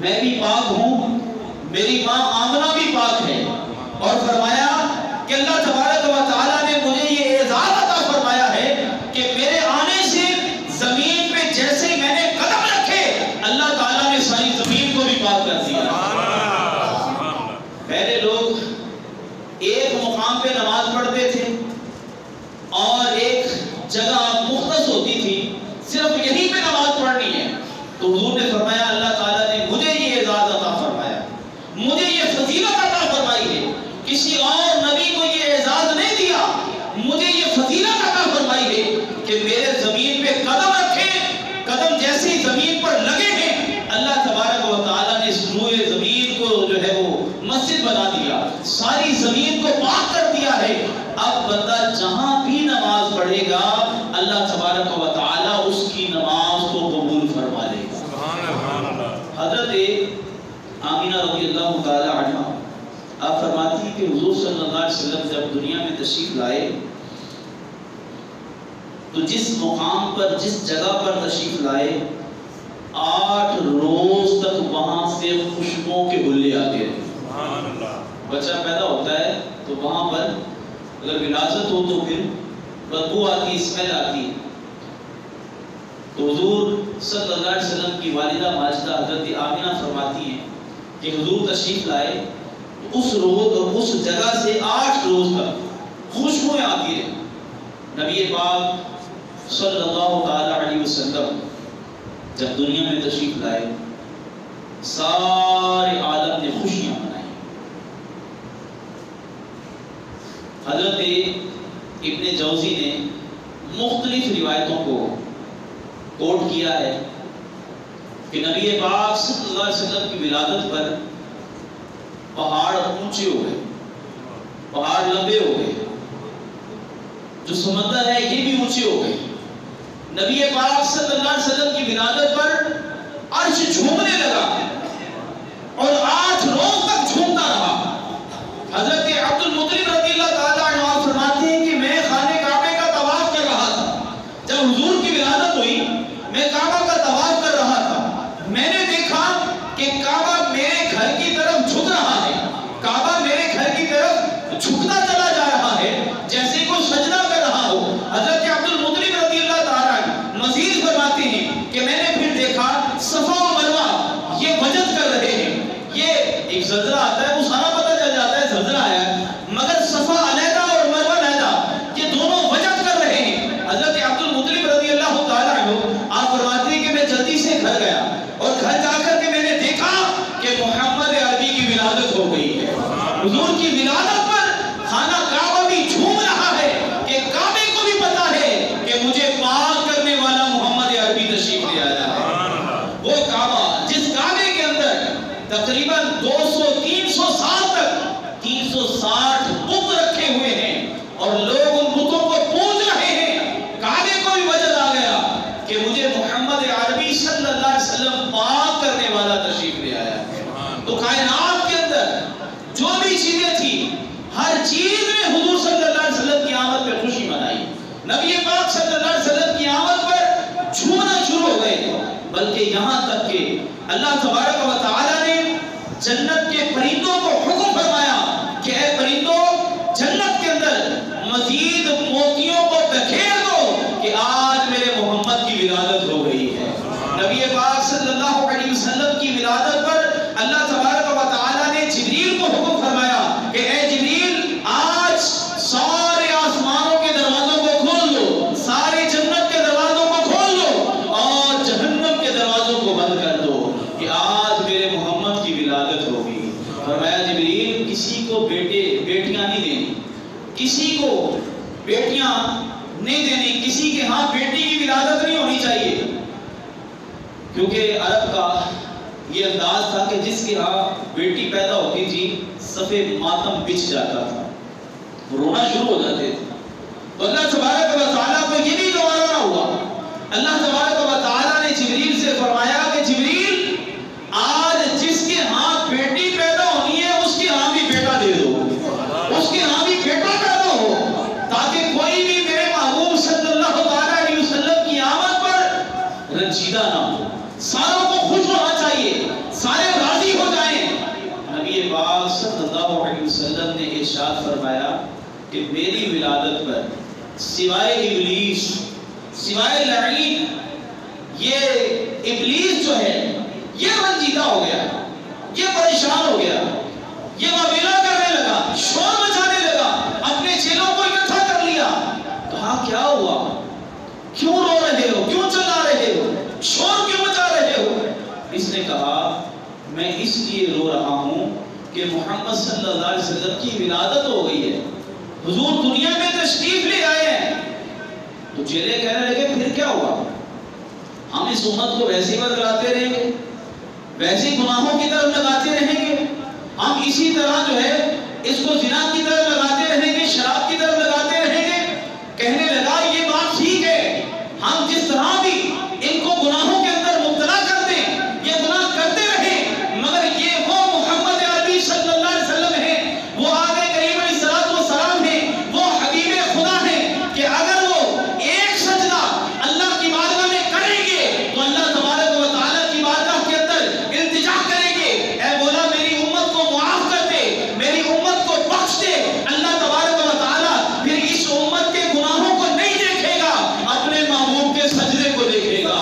میں بھی پاک ہوں، میری ماں آمنہ بھی پاک ہے. اور فرمایا کہ اللہ تبارک و تعالیٰ نے مجھے یہ اعزاز عطا فرمایا ہے کہ میرے آنے سے زمین پہ جیسے ہی میں نے قدم رکھے اللہ تعالیٰ نے ساری زمین کو بھی پاک کر دیا. پہلے لوگ ایک مقام پہ نماز پڑھتے تھے اور ایک جگہ مختص ہوتی تھی، صرف یہیں پہ نماز پڑھنی ہے. تو حضور نے فرمایا اللہ تعالیٰ نے مجھے یہ اعزاز عطا فرمایا، مجھے یہ فضیلت عطا فرمائی ہے. کسی اور نبی کو یہ اعزاز نہیں دیا، مجھے یہ فضیلت عطا فرمائی ہے کہ میرے زمین پہ قدم رکھے، قدم جیسے ہی زمین پر لگے ہیں اللہ تبارک و تعالیٰ نے اس روئے زمین کو جو ہے وہ مسجد بنا دیا، ساری زمین کو پاک کر دیا ہے. اب بندہ جہاں بھی نماز پڑھے گا اللہ تبارک و تعالیٰ اس کی نماز کو قبول فرما لے گا. حضرت آمینہ رضی اللہ تعالی عنہ آپ فرماتی کہ حضور صلی اللہ علیہ وسلم جب دنیا میں تشریف لائے تو جس مقام پر جس جگہ پر تشریف لائے 8 روز تک وہاں سے خوشبوؤں کے گلے آتے رہے. بچہ پیدا ہوتا ہے تو وہاں پر اگر ولادت ہو تو پھر بدبو آتی، اسمیل آتی. تو حضور صلی اللہ علیہ وسلم کی والدہ ماجدہ حضرت آمینہ فرماتی ہیں کہ حضور تشریف لائے اس جگہ سے 8 روز تک خوشبوئیں آتی ہیں. نبی پاک صلی اللہ تعالی علیہ وسلم جب دنیا میں تشریف لائے سارے عالم نے خوشیاں منائی. حضرت ابن جوزی نے مختلف روایتوں کو کوٹ کیا ہے کہ نبی پاک صلی اللہ علیہ وسلم کی ولادت پر پہاڑ اونچے ہو گئے، پہاڑ لمبے ہو گئے، جو سمندر ہے یہ بھی اونچے ہو گئے. نبی پاک صلی اللہ علیہ وسلم کی ولادت پر عرش جھومنے لگا اور 8 روز تک جھومتا رہا. حضرت عبد المطلب رضی اللہ تعالیٰ عنہ فرماتے ہیں کہ میں خانہ کعبہ کا طواف کر رہا تھا. جب حضور کی ولادت ہوئی میں کعبہ کا طواف کر رہا تھا، میں نے دیکھا کہ کعبہ میرے گھر کی طرف جھک رہا ہے، کعبہ میرے گھر کی طرف جھکتا چلا جا رہا ہے جیسے کوئی سجدہ کر رہا ہو. حضرت عبد المطلب رضی اللہ تعالیٰ عنہ مزید فرماتے ہیں کہ میں نے پھر دیکھا صفا و مروہ یہ وجد کر رہے ہیں. یہ ایک زلزلہ آتا ہے وہ سارا پتہ چل جاتا ہے زلزلہ آیا ہے، مگر صفا علیحدہ اور مروہ علیحدہ یہ دونوں وجد کر رہے ہیں. حضرت عبد المطلب رضی اللہ تعالیٰ عنہ آپ فرماتے ہیں کہ میں جلدی سے گھر گیا اور گھر جا کر کے میں نے دیکھا کہ محمد عربی کی ولادت ہو گئی ہے. حضور کی ولادت پر خانہ کعبہ بھی جھوم رہا ہے کہ کعبے کو بھی پتا ہے کہ مجھے پاک کرنے والا محمد عربی تشریف لے آیا ہے. وہ کعبہ جس کعبے کے اندر تقریباً 200-300 سال تک 360 بت رکھے ہوئے ہیں اور لوگ ان بتوں کو پوج رہے ہیں، کعبے کو بھی وجد آ گیا کہ مجھے محمد عربی صلی اللہ علیہ وسلم پاک کرنے والا تشریف لے آیا. تو کائنات کے اندر جو بھی چیزیں تھیں ہر چیز میں حضور صلی اللہ علیہ وسلم کی آمد پہ خوشی منائی. نبی پاک صلی اللہ علیہ وسلم کی آمد پر جھومنا شروع ہو گئے، بلکہ یہاں تک کہ اللہ تبارک و تعالیٰ نے جنت کے پرندوں کو حکم فرمایا کہ اے پرندوں جنت کے اندر مزید موتیوں کو بکھیر دو کہ آج میرے محمد کی ولادت ہو گئی ہے. نبی پاک صلی اللہ علیہ وسلم کی ولادت پر اللہ تبارک و تعالیٰ نے جبریل کو حکم فرمایا کہ اے جبریل آج سارے آسمانوں کے دروازوں کو کھول دو، سارے جنت کے دروازوں کو کھول دو اور جہنم کے دروازوں کو بند کر دو کہ آج میرے محمد کی ولادت ہوگی. فرمایا جبریل کسی کو بیٹیاں نہیں دینی، کسی کو بیٹیاں نہیں دینی، کسی کے ہاں بیٹی کی ولادت نہیں ہونی چاہیے، کیونکہ عرب کا یہ انداز تھا کہ جس کے ہاں بیٹی پیدا ہوتی تھی صفے ماتم بچھ جاتا تھا، رونا شروع ہو جاتے تھے. تو اللہ تبارک و تعالیٰ کو یہ بھی گوارا نہ ہوا. اللہ تبارک و تعالیٰ نے جبریل سے فرمایا کہ جبریل ارشاد فرمایا کہ میری ولادت پر سوائے ابلیس، سوائے لعین، یہ ابلیس جو ہے یہ رنجیدہ ہو گیا، یہ پریشان ہو گیا، یہ وبیلا کرنے لگا، شور مچانے لگا، اپنے چیلوں کو اکٹھا کر لیا۔ کہا کیا ہوا؟ کیوں رو رہے ہو؟ کیوں چلا رہے ہو؟ شور کیوں مچا رہے ہو؟ اس نے کہا میں اس لیے رو رہا ہوں کہ محمد صلی اللہ علیہ وسلم کی ولادت ہو گئی ہے، حضور دنیا میں تشریف لے آئے ہیں۔ تو چیلے کہنے لگے پھر کیا ہوا؟ ہم اس امت کو ویسے ہی بدلاتے رہیں گے، ویسے ہی گناہوں کی طرف لگاتے رہیں گے، ہم اسی طرح جو ہے اس کو زنا کی طرف لگاتے رہیں گے، شراب کی طرف لگاتے رہیں گے۔ کہنے لگا یہ بات ٹھیک ہے، ہم جس طرح بھی ان کو گناہوں کے اندر مبتلا کر دیں، یہ گناہ کرتے رہیں، مگر یہ وہ محمد عربی صلی اللہ علیہ وسلم ہیں، وہ آقا کریم علیہ الصلوۃ والسلام ہیں، وہ حبیب خدا ہیں کہ اگر وہ ایک سجدہ اللہ کی بارگاہ میں کریں گے تو اللہ تبارک و تعالیٰ کی بارگاہ کے اندر التجا کریں گے، اے مولا میری امت کو معاف کر دے، میری امت کو بخش دے۔ اللہ تبارک و تعالیٰ پھر اس امت کے گناہوں کو نہیں دیکھے گا، اپنے محبوب کے سجدے کو دیکھے گا۔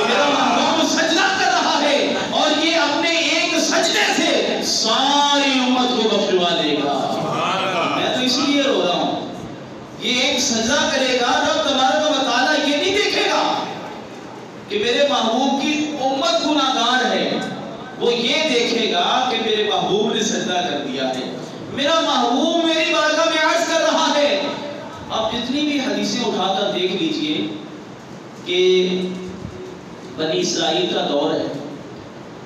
میرا محبوب سجدہ کر رہا ہے اور یہ اپنے ایک سجدے سے ساری امت کو بخشوا دے گا۔ میں تو اس لیے رو رہا ہوں، یہ ایک سجدہ کرے گا، رب تبارک و تعالیٰ یہ نہیں دیکھے گا کہ میرے محبوب کی امت گناہگار ہے، وہ یہ دیکھے گا کہ میرے محبوب نے سجدہ کر دیا ہے، میرا محبوب میری بارگاہ میں عرض کر رہا ہے۔ آپ جتنی بھی حدیثیں اٹھا کر دیکھ لیجئے کہ بنی اسرائیل کا دور ہے،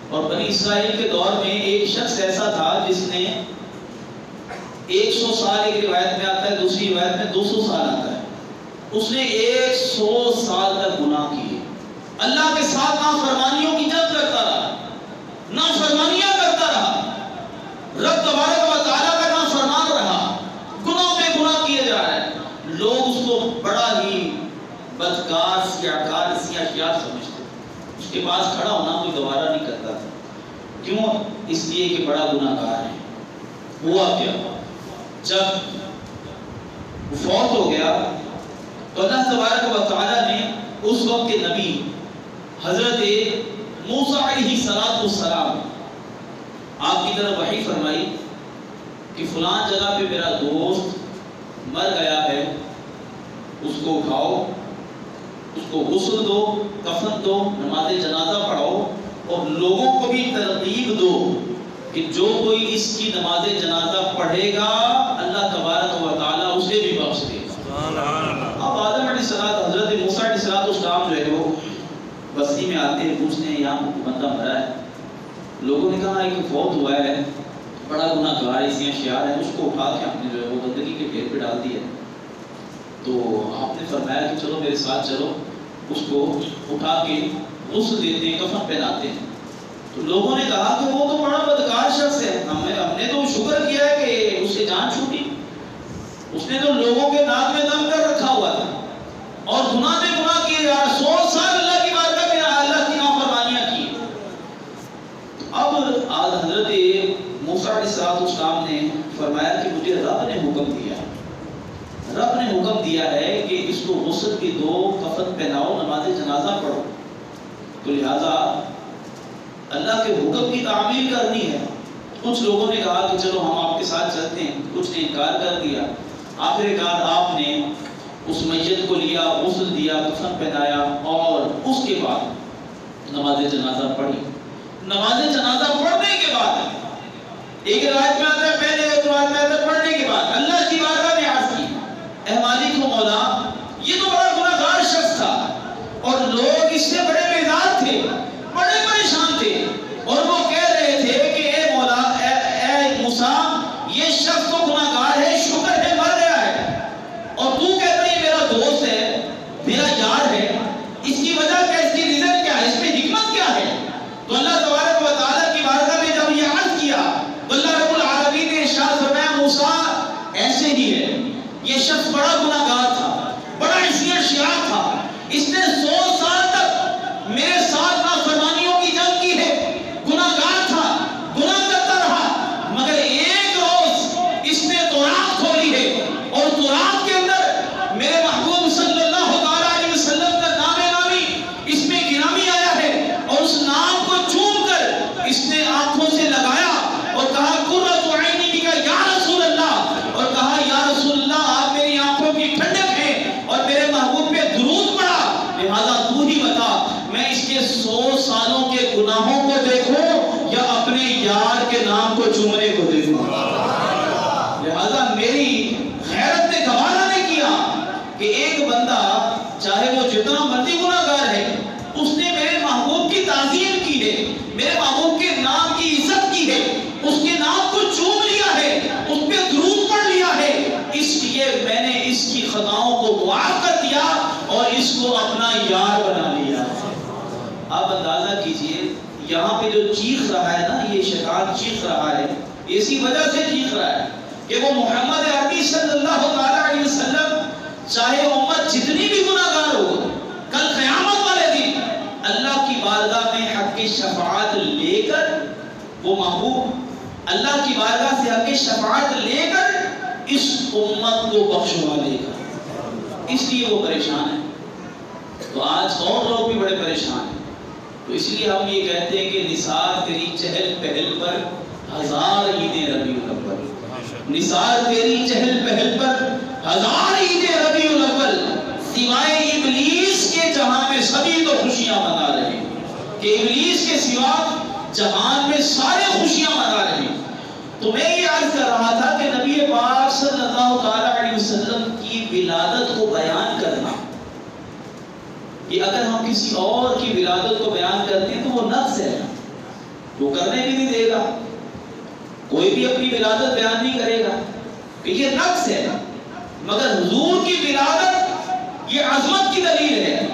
اور بنی اسرائیل کے دور میں ایک شخص ایسا تھا جس نے 100 سال، ایک روایت میں آتا ہے، دوسری روایت میں 200 سال آتا ہے، اس نے 100 سال تک گناہ کیے، اللہ کے ساتھ نافرمانیوں کی جنگ کرتا رہا، نافرمانیاں کرتا رہا، رب تبارک و تعالیٰ کا نافرمان رہا، گناہ پہ گناہ کیے جا رہے ہیں، لوگ اس کو بڑا ہی بدکار، سیاہکار، سیاہ سمجھتے، اس کے پاس کھڑا ہونا کوئی گوارا نہیں کرتا تھا۔ کیوں؟ اس لیے کہ بڑا گناہگار ہے۔ ہوا کیا؟ جب فوت ہو گیا تو اللہ تبارک و تعالیٰ نے اس وقت کے نبی حضرت موسیٰ علیہ السلام آپ کی طرف وحی فرمائی کہ فلان جگہ پہ میرا دوست مر گیا ہے، اس کو اٹھاؤ، اس کو غسل دو، کفن دو، نماز جنازہ پڑھاؤ، اور لوگوں کو بھی ترغیب دو کہ جو کوئی اس کی نماز جنازہ پڑھے گا اللہ تبارک و تعالیٰ اسے بھی بخش دے گا۔ اب آدم علیہ السلام، حضرت موسیٰ علیہ السلام جو ہے وہ بستی میں آتے ہیں، پوچھتے ہیں یہاں بندہ مرا ہے، لوگوں نے کہا ایک فوت ہوا ہے، بڑا گناہگار ہے، سیاہ ہے، اس کو اٹھا کے آپ نے جو ہے وہ گندگی کے ڈھیر پہ ڈال دیا۔ تو آپ نے فرمایا کہ چلو میرے ساتھ چلو، اس کو اٹھا کے غسل دیتے ہیں، کفن پہناتے ہیں۔ تو لوگوں نے کہا کہ وہ تو بڑا بدکار شخص ہے، ہم نے تو شکر کیا ہے کہ اس سے جان چھوٹی، اس نے تو لوگوں کے ناک میں دم کر رکھا ہوا تھا اور گناہ میں گناہ کیے جا رہا، 100 سال اللہ کی بارگاہ میں اللہ کی نافرمانیاں کی۔ اب حضرت موسیٰ علیہ السلام نے فرمایا کہ مجھے رب نے حکم دیا ہے، رب نے حکم دیا ہے کہ اس کو غسل بھی دو، کفن پہناؤ، نماز جنازہ پڑھو، تو لہذا اللہ کے حکم کی تعمیل کرنی ہے۔ کچھ لوگوں نے کہا کہ چلو ہم آپ کے ساتھ چلتے ہیں، کچھ نے انکار کر دیا۔ آخر کار آپ نے اس میت کو لیا، غسل دیا، کفن پہنایا، اور اس کے بعد نماز جنازہ پڑھی۔ نماز جنازہ پڑھنے کے بعد ایک روایت میں آتا ہے، پہلے ایک روایت میں آتا ہے پڑھنے کے بعد اللہ کی بارگاہ میں عرض کی، اے مالک و مولا، یہ تو بڑا گناہگار شخص تھا اور لوگ اس سے بڑے بیزار تھے، بڑے پریشان تھے، اور وہ کہہ رہے تھے کہ اے مولا، اے موسیٰ، یہ شخص تو گناہگار ہے، شکر ہے مر گیا ہے، اور تو کہتا ہے یہ میرا دوست ہے، میرا یار ہے، اس کی وجہ کیا، اس کی ریزن کیا ہے، اس میں حکمت کیا ہے؟ تو اللہ تبارک و تعالیٰ کی بارگاہ میں جب یہ عرض کیا تو اللہ رب العالمین نے ارشاد فرمایا، موسیٰ ایسے ہی ہے، یہ شخص بڑا گناہگار تھا، بڑا سیاہ تھا، اس نے 100 سال تک میرے ساتھ نافرمانیوں کی جنگ کی ہے، گناہگار تھا، گناہ کرتا رہا، مگر ایک روز اس نے تو یار کے نام کو چومنے کو دے دوں. لہذا میری غیرت نے گوارا نہیں کیا کہ ایک بندہ چاہے وہ جتنا مرضی گناہ گار ہے، اس نے میرے محبوب کی تعظیم کی ہے، میرے محبوب کے نام کی عزت کی ہے، اس کے نام کو چوم لیا ہے، اس پہ درود پڑھ لیا ہے، اس لیے میں نے اس کی خطاؤں کو معاف کر دیا اور اس کو اپنا یار بنا لیا. آپ اندازہ کیجئے یہاں پہ جو چیخ رہا ہے نا، یہ شیطان چیخ رہا ہے، اسی وجہ سے چیخ رہا ہے کہ وہ محمد عربی صلی اللہ تعالیٰ علیہ وسلم چاہے امت جتنی بھی گناہ گار ہو، کل قیامت والے دن اللہ کی بارگاہ میں حق شفاعت لے کر وہ محبوب اللہ کی بارگاہ سے حق شفاعت لے کر اس امت کو بخشوا لے گا. اس لیے وہ پریشان ہے. تو آج اور لوگ بھی بڑے پریشان ہیں. تو اس لیے ہم یہ کہتے ہیں کہ نثار تیری چہل پہل پر ہزار عید ربیع الاول، نثار تیری چہل پہل پر ہزار عید ربیع الاول، سوائے ابلیس کے جہاں میں سبھی تو خوشیاں منا رہے ہیں، کہ ابلیس کے سوا جہان میں سارے خوشیاں منا رہے ہیں. تو میں یہ عرض کر رہا تھا کہ نبی پاک صلی اللہ تعالیٰ علیہ وسلم کی ولادت کو بیان کرنا، کہ اگر ہم کسی اور کی ولادت کو بیان کرتے ہیں تو وہ نقص ہے، وہ کرنے بھی نہیں دے گا. کوئی بھی اپنی ولادت بیان نہیں کرے گا کہ یہ نقص ہے. مگر حضور کی ولادت یہ عظمت کی دلیل ہے،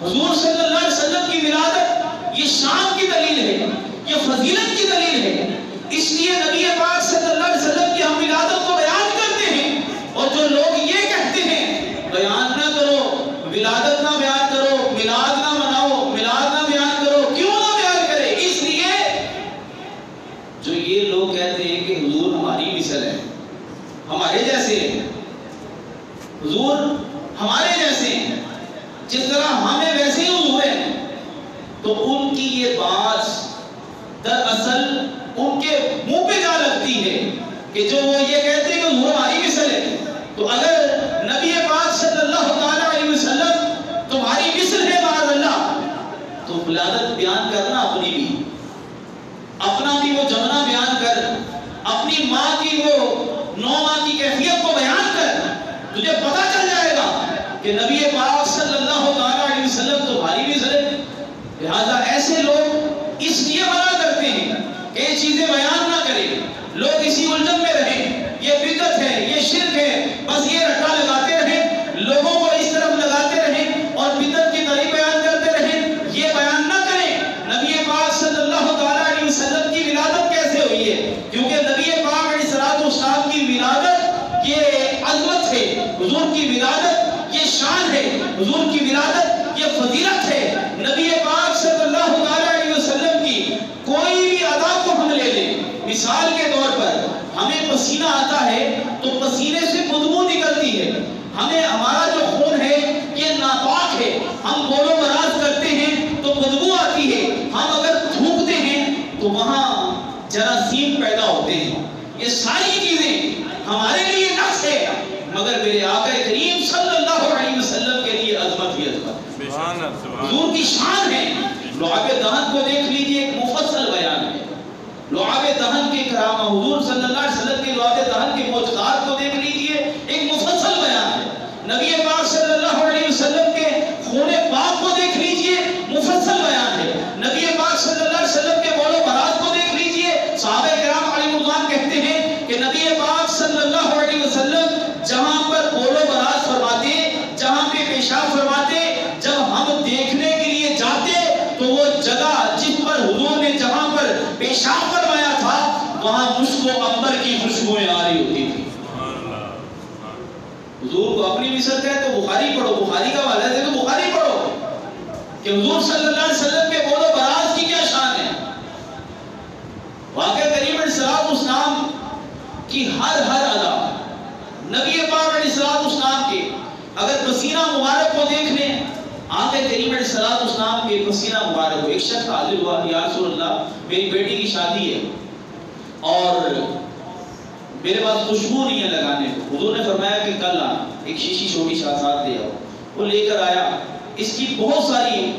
حضور صلی اللہ علیہ وسلم کی ولادت یہ شان کی دلیل ہے، یہ فضیلت کی دلیل ہے. اس لیے نبی پاک صلی اللہ علیہ وسلم کی ہم ولادت کو بیان کرتے ہیں. اور جو لوگ یہ کہتے ہیں بیان نہ کرو، ولادت نہ بیان کرو، میلاد نہ مناؤ، میلاد نہ بیان کرو، کیوں نہ بیان کرے؟ اس لیے جو یہ لوگ کہتے ہیں کہ حضور ہماری مثل ہے، ہمارے جیسے ہیں، حضور ہمارے جیسے ہیں، جس طرح ہمیں ویسے ہی حضور ہیں، تو ان کی یہ بات دراصل ان کے منہ پہ جا لگتی ہے کہ جو وہ یہ کہتے ہیں کہ حضور ہماری مثل ہے. تو اگر نبی پاک صلی اللہ تعالیٰ علیہ وسلم تمہاری مثل ہے معاذ اللہ، تو ولادت بیان کرنا اپنی بھی، اپنا بھی وہ جمنا بیان کر، اپنی ماں کی وہ 9 ماہ کی کیفیت کو بیان کر، تجھے پتہ چل جائے گا کہ نبی پاک صلی اللہ تعالیٰ علیہ وسلم تمہاری مثل ہے. لہذا ایسے لوگ اس لیے منع کرتے ہیں کہ یہ چیزیں بیان نہ کریں، لوگ اسی الجھن میں رہیں، یہ بدعت ہے، یہ شرک ہے، بس یہ رٹا لگاتے رہیں، لوگوں کو اس طرف لگاتے رہیں اور بدعت کی طرح بیان کرتے رہیں. یہ بیان نہ کریں نبی پاک صلی اللہ تعالیٰ علیہ وسلم کی ولادت کیسے ہوئی ہے، کیونکہ نبی پاک علیہ السلام کی ولادت یہ عظمت ہے، حضور کی ولادت یہ شان ہے، حضور کی ولادت یہ فضیلت ہے. نبی پاک صلی اللہ تعالیٰ علیہ وسلم کی کوئی بھی ادا کو ہم لے لیں، مثال کے طور پر ہمیں پسینہ آتا ہے تو پسینے سے بدبو نکلتی ہے، ہمیں ہمارا جو خون ہے یہ ناپاک ہے، ہم بول و براز کرتے ہیں تو بدبو آتی ہے، ہم اگر تھوکتے ہیں تو وہاں جراثیم پیدا ہوتے ہیں. یہ ساری چیزیں ہمارے لیے نقص ہے، مگر میرے آقا کریم صلی اللہ علیہ وسلم کے لیے عظمت ہی عظمت، حضور کی شان ہے. لعاب دہن کو دیکھ لیجئے، ایک مفصل بیان ہے. لعاب دہن کے کرامہ، حضور صلی اللہ علیہ وسلم کے لعاب دہن کے معجزات کو دیکھ لیجئے، ایک مفصل بیان ہے. نبی پاک صلی اللہ علیہ وسلم کے خون پاک کو دیکھ لیجئے، مفصل بیان ہے. نبی پاک صلی اللہ علیہ وسلم کے بول و براز کو دیکھ لیجئے. صحابہ کرام علیہ رضوان کہتے ہیں کہ نبی پاک صلی اللہ علیہ وسلم جہاں پر بول و براز فرماتے، جہاں پہ پیشاب فرماتے، جب ہم دیکھنے کے لیے جاتے تو وہ جگہ جس پر حضور نے جہاں پر پیشاب فرمایا تھا وہاں مشک و عنبر کی خوشبوئیں آ رہی ہوتی تھی. حضور کو اپنی مثل ہے تو بخاری پڑھو، بخاری کا حوالہ ہے تو بخاری پڑھو کہ حضور صلی اللہ علیہ وسلم کے بول و براز کی کیا شان ہے. واقعہ کریم علیہ السلام کی ہر ادا نبی پاک علیہ السلام کے اگر پسینہ مبارک کو دیکھ لیں، آقا کریم علیہ السلام کے پسینہ مبارک کو، ایک شخص حاضر ہوا، یا رسول اللہ میری بیٹی کی شادی ہے اور میرے پاس خوشبو نہیں ہے لگانے کو. حضور نے فرمایا کہ کل آنا، ایک شیشی چھوٹی ساتھ لے آؤ. وہ لے کر آیا، اس کی بہت ساری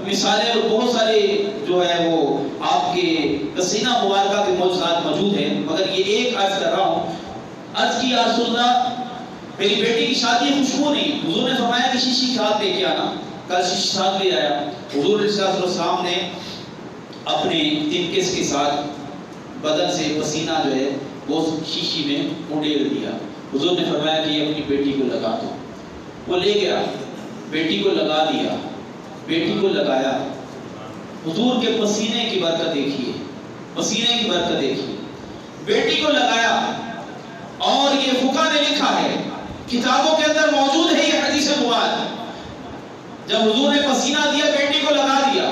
مثالیں اور بہت سارے جو ہے وہ آپ کے پسینہ مبارکہ کے معجزات موجود ہیں، مگر یہ ایک عرض کر رہا ہوں۔ عرض کی یا رسول اللہ میری بیٹی کی شادی خوشبو نہیں، حضور نے فرمایا کہ شیشی ساتھ لے کے آنا، کل شیشی ساتھ لے آیا۔ حضور صلی اللہ علیہ وسلم نے اپنے تنکس کے ساتھ بدن سے پسینہ جو ہے وہ شیشی میں اونڈیل دیا۔ حضور نے فرمایا کہ یہ اپنی بیٹی کو لگا دو۔ وہ لے گیا، بیٹی کو لگا دیا، بیٹی کو لگایا۔ حضور کے پسینے کی برکت دیکھیے، پسینے کی برکت دیکھیے، بیٹی کو لگایا۔ اور یہ فقہ نے لکھا ہے، کتابوں کے اندر موجود ہے یہ حدیث مبارک، جب حضور نے پسینہ دیا بیٹی کو لگا دیا،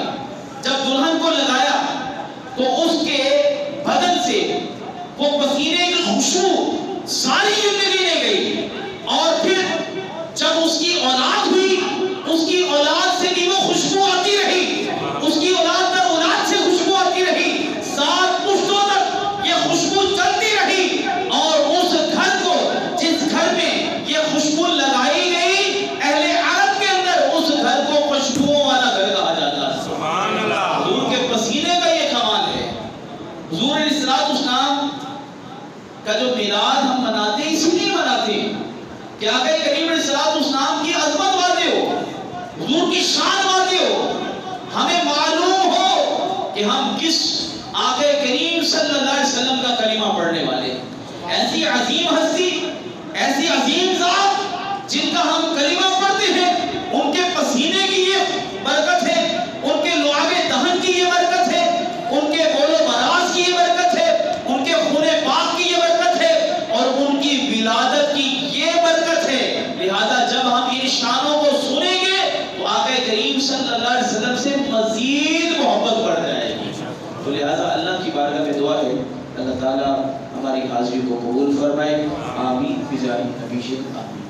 جب دلہن کو لگایا تو اس کے بدن سے وہ پسینے کی خوشبو ساری زندگی لے گئی، اور پھر جب اس کی اولاد ہوئی، اس کی اولاد سے بھی وہ خوشبو آتی رہی، اس کی اولاد پر اولاد سے خوشبو آتی رہی، 7 پشتوں تک یہ خوشبو چلتی رہی۔ اور اس گھر کو، جس گھر میں یہ خوشبو لگائی گئی، اہل عرب کے اندر اس گھر کو خوشبوؤں والا گھر کہا جاتا ہے۔ سبحان اللہ! حضور کے پسینے کا یہ کمال ہے۔ حضور علیہ السلام کا جو میلاد ہم مناتے ہیں، اسی لیے مناتے ہیں کہ آقا کریم علیہ السلام کی عظمت واضح ہو، حضور کی شان واضح ہو، ہمیں معلوم ہو کہ ہم کس آقا کریم صلی اللہ علیہ وسلم کا کلمہ پڑھنے والے۔ ایسی عظیم ہستی، ایسی عظیم ذات جن کا ہم کلمہ پڑھتے ہیں، ان کے پسینے کی یہ برکت ہے، ان کے لعاب دہن کی یہ برکت ہے، ان کے بول و براز کی یہ برکت ہے، ان کے خون پاک کی یہ برکت ہے، اور ان کی ولادت کی یہ برکت ہے۔ لہذا جب ہم ان شانوں کو سنیں گے تو آقا کریم صلی اللہ علیہ وسلم سے مزید محبت بڑھ جائے گی۔ تو لہذا اللہ کی بارگاہ میں دعا ہے، اللہ تعالیٰ ہماری حاضری کو قبول فرمائے، آمین بجاہ نبی آمین۔